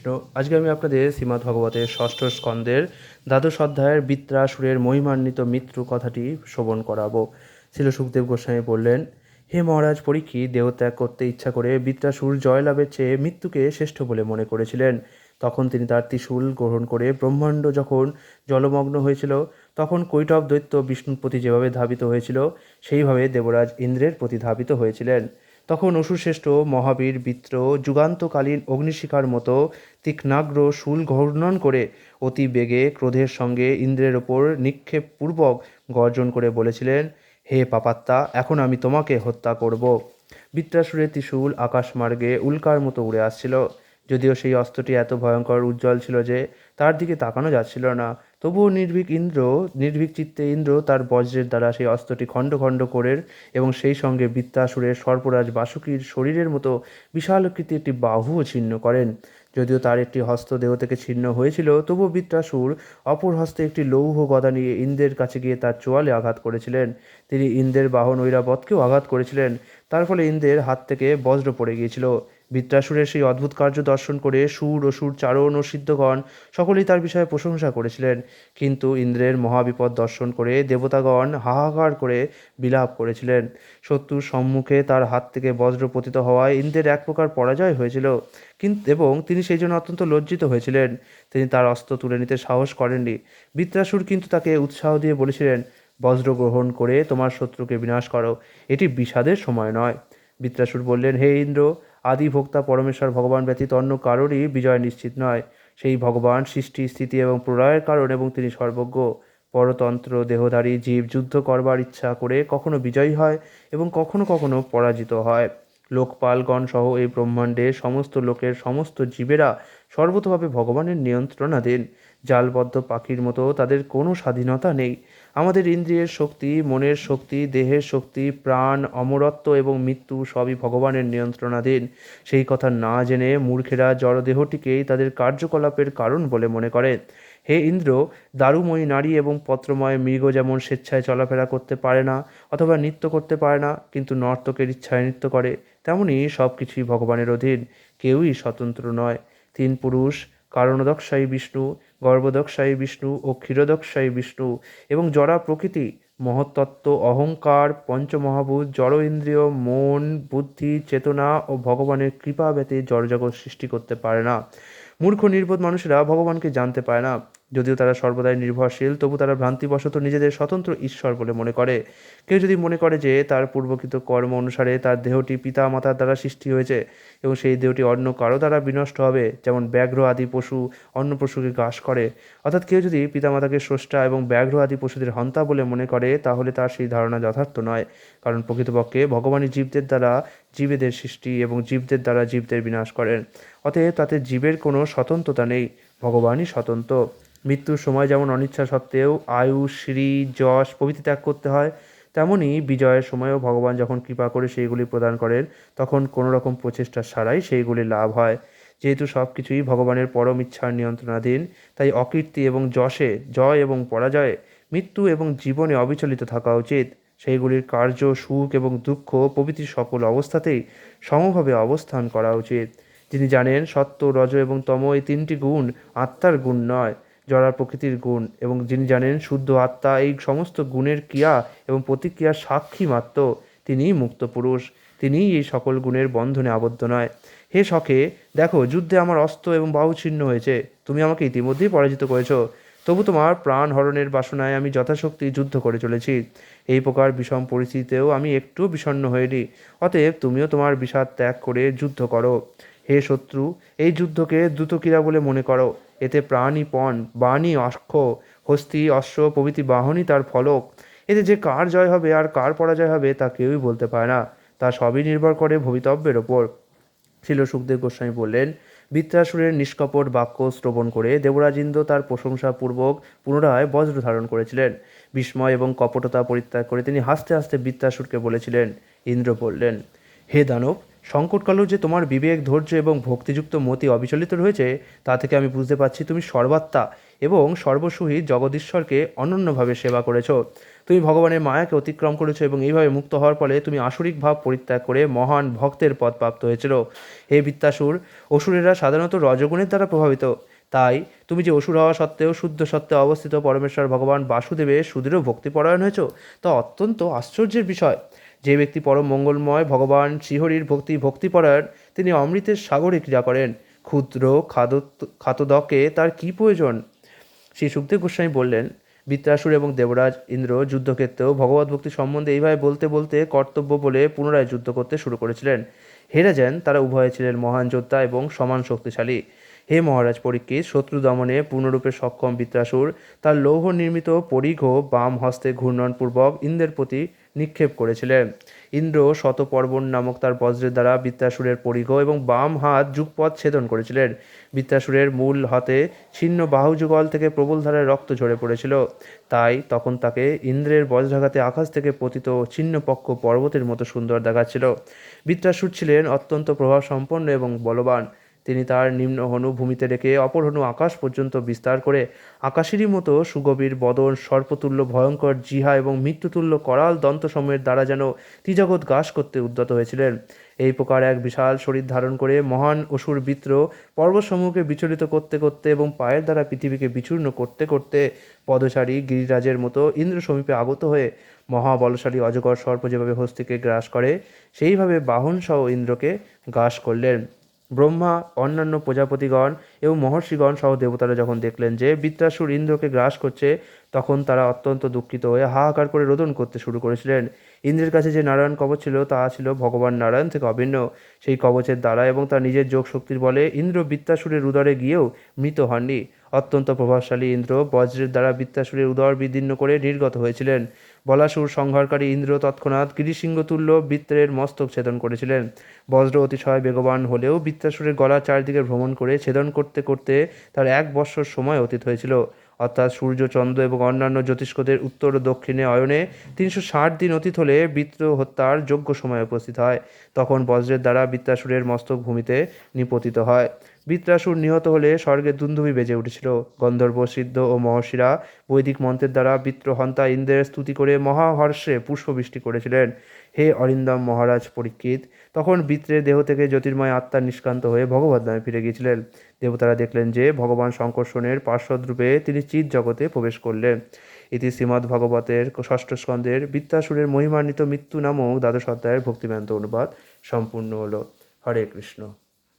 কৃষ্ণ। আজকে আমি আপনাদের শ্রীমদ্ ভাগবতের ষষ্ঠ স্কন্দের দ্বাদশ অধ্যায়ের বৃত্রাসুরের মহিমান্বিত মৃত্যু কথাটি শ্রবণ করাবো। শ্রীল সুখদেব গোস্বামী বললেন, হে মহারাজ পরীক্ষিত, দেহত্যাগ করতে ইচ্ছা করে বৃত্রাসুর জয়লাভের চেয়ে মৃত্যুকে শ্রেষ্ঠ বলে মনে করেছিলেন। তখন তিনি তার ত্রিশূল গ্রহণ করে ব্রহ্মাণ্ড যখন জলমগ্ন হয়েছিল, তখন কৈটব দৈত্য বিষ্ণুর প্রতি যেভাবে ধাবিত হয়েছিল, সেইভাবে দেবরাজ ইন্দ্রের প্রতি ধাবিত হয়েছিলেন। তখন অসুরশ্রেষ্ঠ মহাবীর বৃত্র যুগান্তকালীন অগ্নিশিখার মতো তীক্ষ্ণাগ্র শূল ঘূর্ণন করে অতি বেগে ক্রোধের সঙ্গে ইন্দ্রের ওপর নিক্ষেপপূর্বক গর্জন করে বলেছিলেন, হে পাপাত্মা, এখন আমি তোমাকে হত্যা করব। বৃত্রাসুরের ত্রিশূল আকাশমার্গে উল্কার মতো উড়ে আসছিল। যদিও সেই অস্ত্রটি এত ভয়ঙ্কর উজ্জ্বল ছিল যে তার দিকে তাকানো যাচ্ছিল না, তবুও নির্ভীক চিত্তে ইন্দ্র তার বজ্রের দ্বারা সেই অস্ত্রটি খণ্ড খণ্ড করে এবং সেই সঙ্গে বৃত্রাসুরের সর্পরাজ বাসুকীর শরীরের মতো বিশালাকৃতির একটি বাহুও ছিন্ন করেন। যদিও তার একটি হস্ত দেহ থেকে ছিন্ন হয়েছিল, তবুও বৃত্রাসুর অপর হস্তে একটি লৌহ গদা নিয়ে ইন্দ্রের কাছে গিয়ে তার চোয়ালে আঘাত করেছিলেন। তিনি ইন্দ্রের বাহন ঐরাবতকেও আঘাত করেছিলেন। তার ফলে ইন্দ্রের হাত থেকে বজ্র পড়ে গিয়েছিল। বৃত্রাসুরের সেই অদ্ভুত কার্য দর্শন করে সুর, অসুর, চারণ ও সিদ্ধগণ সকলেই তার বিষয়ে প্রশংসা করেছিলেন। কিন্তু ইন্দ্রের মহাবিপদ দর্শন করে দেবতাগণ হাহাকার করে বিলাপ করেছিলেন। শত্রুর সম্মুখে তার হাত থেকে বজ্র পতিত হওয়ায় ইন্দ্রের এক প্রকার পরাজয় হয়েছিল, এবং তিনি সেই জন্য অত্যন্ত লজ্জিত হয়েছিলেন। তিনি তার অস্ত্র তুলে নিতে সাহস করেননি। বৃত্রাসুর কিন্তু তাকে উৎসাহ দিয়ে বলেছিলেন, বজ্র গ্রহণ করে তোমার শত্রুকে বিনাশ করো, এটি বিষাদের সময় নয়। বৃত্রাসুর বললেন, হে ইন্দ্র, আদি ভোক্তা পরমেশ্বর ভগবান ব্যতীত অন্য কারোরই বিজয় নিশ্চিত নয়। সেই ভগবান সৃষ্টি, স্থিতি এবং প্রলয়ের কারণ, এবং তিনি সর্বজ্ঞ। পরতন্ত্র দেহধারী জীব যুদ্ধ করবার ইচ্ছা করে কখনো বিজয়ী হয় এবং কখনো কখনো পরাজিত হয়। লোকপালগণ সহ এই ব্রহ্মাণ্ডে সমস্ত লোকের সমস্ত জীবেরা সর্বতভাবে ভগবানের নিয়ন্ত্রণাধীন। জালবদ্ধ পাখির মতো তাদের কোনো স্বাধীনতা নেই। আমাদের ইন্দ্রিয়ের শক্তি, মনের শক্তি, দেহের শক্তি, প্রাণ, অমরত্ব এবং মৃত্যু সবই ভগবানের নিয়ন্ত্রণাধীন। সেই কথা না জেনে মূর্খেরা জড়দেহটিকেই তাদের কার্যকলাপের কারণ বলে মনে করে। হে ইন্দ্র, দারুময়ী নারী এবং পত্রময় মৃগ যেমন স্বেচ্ছায় চলাফেরা করতে পারে না অথবা নৃত্য করতে পারে না, কিন্তু নর্তকের ইচ্ছায় নৃত্য করে, তেমনি সব কিছুই ভগবানের অধীন, কেউই স্বতন্ত্র নয়। তিন পুরুষ, কারণদক্ষায়ী বিষ্ণু, গর্ভদক্ষায়ী বিষ্ণু ও ক্ষীরদক্ষায়ী বিষ্ণু, এবং জড়া প্রকৃতি, মহত্তত্ত্ব, অহংকার, পঞ্চমহাভূত, জড় ইন্দ্রিয়, মন, বুদ্ধি, চেতনা ও ভগবানের কৃপা ব্যতীত জড়জগৎ সৃষ্টি করতে পারে না। মূর্খ নির্বোধ মানুষেরা ভগবানকে জানতে পারে না। যদিও তারা সর্বদাই নির্ভরশীল, তবু তারা ভ্রান্তিবশত নিজেদের স্বতন্ত্র ঈশ্বর বলে মনে করে। কেউ যদি মনে করে যে তার পূর্বকৃত কর্ম অনুসারে তার দেহটি পিতা মাতার দ্বারা সৃষ্টি হয়েছে এবং সেই দেহটি অন্য কারো দ্বারা বিনষ্ট হবে, যেমন ব্যাঘ্র আদি পশু অন্য পশুকে গ্রাস করে, অর্থাৎ কেউ যদি পিতামাতাকে স্রষ্টা এবং ব্যাঘ্র আদি পশুদের হন্তা বলে মনে করে, তাহলে তার সেই ধারণা যথার্থ নয়। কারণ প্রকৃতপক্ষে ভগবানই জীবদের দ্বারা জীবেদের সৃষ্টি এবং জীবদের দ্বারা জীবদের বিনাশ করেন। অতএব তাতে জীবের কোনো স্বতন্ত্রতা নেই, ভগবানই স্বতন্ত্র। মৃত্যুর সময় যেমন অনিচ্ছা সত্ত্বেও আয়ু, শ্রী, যশ প্রভৃতি ত্যাগ করতে হয়, তেমনি বিজয়ের সময়ও ভগবান যখন কৃপা করে সেইগুলি প্রদান করেন, তখন কোনো রকম প্রচেষ্টা ছাড়াই সেইগুলি লাভ হয়। যেহেতু সব কিছুই ভগবানের পরম ইচ্ছার নিয়ন্ত্রণাধীন, তাই অকীর্তি এবং যশে, জয় এবং পরাজয়ে, মৃত্যু এবং জীবনে অবিচলিত থাকা উচিত। সেইগুলির কার্য, সুখ এবং দুঃখ প্রভৃতি সকল অবস্থাতেই সমভাবে অবস্থান করা উচিত। যিনি জানেন সত্য, রজ এবং তম এই তিনটি গুণ আত্মার গুণ নয়, জড়া প্রকৃতির গুণ, এবং যিনি জানেন শুদ্ধ আত্মা এই সমস্ত গুণের ক্রিয়া এবং প্রতিক্রিয়ার সাক্ষী মাত্র, তিনিই মুক্ত পুরুষ। তিনিই এই সকল গুণের বন্ধনে আবদ্ধ নয়। হে সখে, দেখো, যুদ্ধে আমার অস্ত্র এবং বাহু ছিন্ন হয়েছে। তুমি আমাকে ইতিমধ্যেই পরাজিত করেছ, তবু তোমার প্রাণ হরণের বাসনায় আমি যথাশক্তি যুদ্ধ করে চলেছি। এই প্রকার বিষম পরিস্থিতিতেও আমি একটুও বিষণ্ণ হইনি। অতএব তুমিও তোমার বিষাদ ত্যাগ করে যুদ্ধ করো। হে শত্রু, এই যুদ্ধকে দ্রুতক্রীড়া বলে মনে করো। এতে প্রাণই পণ, বাণী অক্ষ, হস্তি, অশ্ব প্রভৃতি বাহনই তার ফলক। এতে যে কার জয় হবে আর কার পরাজয় হবে তা কেউই বলতে পারে না, তা সবই নির্ভর করে ভবিতব্যের ওপর। ছিল সুখদেব গোস্বামী বললেন, বৃত্রাসুরের নিষ্কপট বাক্য শ্রবণ করে দেবরাজ ইন্দ্র তার প্রশংসাপূর্বক পুনরায় বজ্র ধারণ করেছিলেন। বিস্ময় এবং কপটতা পরিত্যাগ করে তিনি হাসতে হাসতে বৃত্রাসুরকে বলেছিলেন। ইন্দ্র বললেন, হে দানব, সংকটকালেও যে তোমার বিবেক, ধৈর্য এবং ভক্তিযুক্ত মতি অবিচলিত রয়েছে, তা থেকে আমি বুঝতে পারছি তুমি সর্বাত্মা এবং সর্বসহিত জগদীশ্বরকে অনন্যভাবে সেবা করেছো। তুমি ভগবানের মায়াকে অতিক্রম করেছো এবং এইভাবে মুক্ত হওয়ার ফলে তুমি আসরিক ভাব পরিত্যাগ করে মহান ভক্তের পদ প্রাপ্ত হয়েছিল। হে বৃত্তাসুর, অসুরেরা সাধারণত রজগুণের দ্বারা প্রভাবিত। তাই তুমি যে অসুর হওয়া সত্ত্বেও শুদ্ধ সত্ত্বে অবস্থিত পরমেশ্বর ভগবান বাসুদেবের সুদৃঢ় ভক্তিপরায়ণ হয়েছ, তা অত্যন্ত আশ্চর্যের বিষয়। যে ব্যক্তি পরম মঙ্গলময় ভগবান শ্রীহরির ভক্তিপরায়ণ, তিনি অমৃতের সাগরে ক্রীড়া করেন। ক্ষুদ্র খাতদকে তার কি প্রয়োজন? শ্রী সুখদেব গোস্বামী বললেন, বৃত্রাসুর এবং দেবরাজ ইন্দ্র যুদ্ধক্ষেত্রেও ভগবত ভক্তি সম্বন্ধে এইভাবে বলতে বলতে কর্তব্য বলে পুনরায় যুদ্ধ করতে শুরু করেছিলেন। হেরে যান তারা উভয়ে ছিলেন মহান যোদ্ধা এবং সমান শক্তিশালী। হে মহারাজ পরীক্ষিত, শত্রু দমনে পূর্ণরূপে সক্ষম বৃত্রাসুর তার লৌহ নির্মিত পরিঘ বাম হস্তে ঘূর্ণনপূর্বক ইন্দ্রের প্রতি নিক্ষেপ করেছিলেন। ইন্দ্র শতপর্বণ নামক তার বজ্রের দ্বারা বৃত্রাসুরের পরিঘ এবং বাম হাত যুগপথ ছেদন করেছিলেন। বৃত্রাসুরের মূল হাতে ছিন্ন বাহুযুগল থেকে প্রবল ধারায় রক্ত ঝরে পড়েছিল। তাই তখন তাকে ইন্দ্রের বজ্রাঘাতে আকাশ থেকে পতিত ছিন্নপক্ষ পর্বতের মতো সুন্দর দেখাচ্ছিল। বৃত্রাসুর ছিলেন অত্যন্ত প্রভাবসম্পন্ন এবং বলবান। তিনি তার নিম্ন হনু ভূমিতে রেখে অপর হনু আকাশ পর্যন্ত বিস্তার করে আকাশেরই মতো সুগভীর বদন, সর্পতুল্য ভয়ঙ্কর জিহা এবং মৃত্যুতুল্য করাল দন্তসমূহের দ্বারা যেন ত্রিজগৎ গ্রাস করতে উদ্যত হয়েছিলেন। এই প্রকার এক বিশাল শরীর ধারণ করে মহান অসুর বৃত্র পর্বতসমূহকে বিচলিত করতে করতে এবং পায়ের দ্বারা পৃথিবীকে বিচূর্ণ করতে করতে পদচারী গিরিরাজের মতো ইন্দ্র সমীপে আগত হয়ে মহাবলশালী অজগর সর্প যেভাবে হস্তিকে গ্রাস করে, সেইভাবে বাহনসহ ইন্দ্রকে গ্রাস করলেন। ব্রহ্মা, অন্যান্য প্রজাপতিগণ এবং মহর্ষিগণ সহ দেবতারা যখন দেখলেন যে বৃত্রাসুর ইন্দ্রকে গ্রাস করছে, তখন তারা অত্যন্ত দুঃখিত হয়ে হাহাকার করে রোদন করতে শুরু করেছিলেন। ইন্দ্রের কাছে যে নারায়ণ কবচ ছিল, তা ছিল ভগবান নারায়ণ থেকে অভিন্ন। সেই কবচের দ্বারা এবং তার নিজের যোগ শক্তির বলে ইন্দ্র বৃত্তাসুরের উদরে গিয়েও মৃত হননি। অত্যন্ত প্রভাবশালী ইন্দ্র বজ্রের দ্বারা বৃত্তাসুরের উদর বিদীর্ণ করে নির্গত হয়েছিলেন। বলাসুর সংহারকারী ইন্দ্র তৎক্ষণাৎ গিরিসিংহতুল্য বৃত্রের মস্তক ছেদন করেছিলেন। বজ্র অতিশয় বেগবান হলেও বৃত্তাসুরের গলা চারদিকে ভ্রমণ করে ছেদন করতে করতে তার 1 বৎসর সময় অতীত হয়েছিল। অর্থাৎ সূর্য, চন্দ্র এবং অন্যান্য জ্যোতিষ্কদের উত্তর ও দক্ষিণে অয়নে 360 দিন অতীত হলে বৃত্র হত্যার যোগ্য সময় উপস্থিত হয়। তখন বজ্রের দ্বারা বৃত্রাসুরের মস্তক ভূমিতে নিপতিত হয়। বৃত্রাসুর নিহত হলে স্বর্গের দুন্দুভি বেজে উঠেছিল। গন্ধর্ব, সিদ্ধ ও মহর্ষিরা বৈদিক মন্ত্রের দ্বারা বৃত্রহন্তা ইন্দ্রের স্তুতি করে মহাহর্ষে পুষ্পবৃষ্টি করেছিলেন। হে অরিন্দম মহারাজ পরীক্ষিত, তখন বৃত্রের দেহ থেকে জ্যোতির্ময় আত্মা নিষ্কান্ত হয়ে ভগবত ধামে ফিরে গিয়েছিলেন। দেবতারা দেখলেন যে ভগবান শঙ্কর্ষণের পার্শ্বদ্রূপে তিনি চিৎ জগতে প্রবেশ করলেন। ইতি শ্রীমদ্ ভগবতের ষষ্ঠ স্কন্ধের বৃত্তাসুরের মহিমান্বিত মৃত্যু নামক দ্বাদশ অধ্যায়ের ভক্তিবেদান্ত অনুবাদ সম্পূর্ণ হলো। হরে কৃষ্ণ।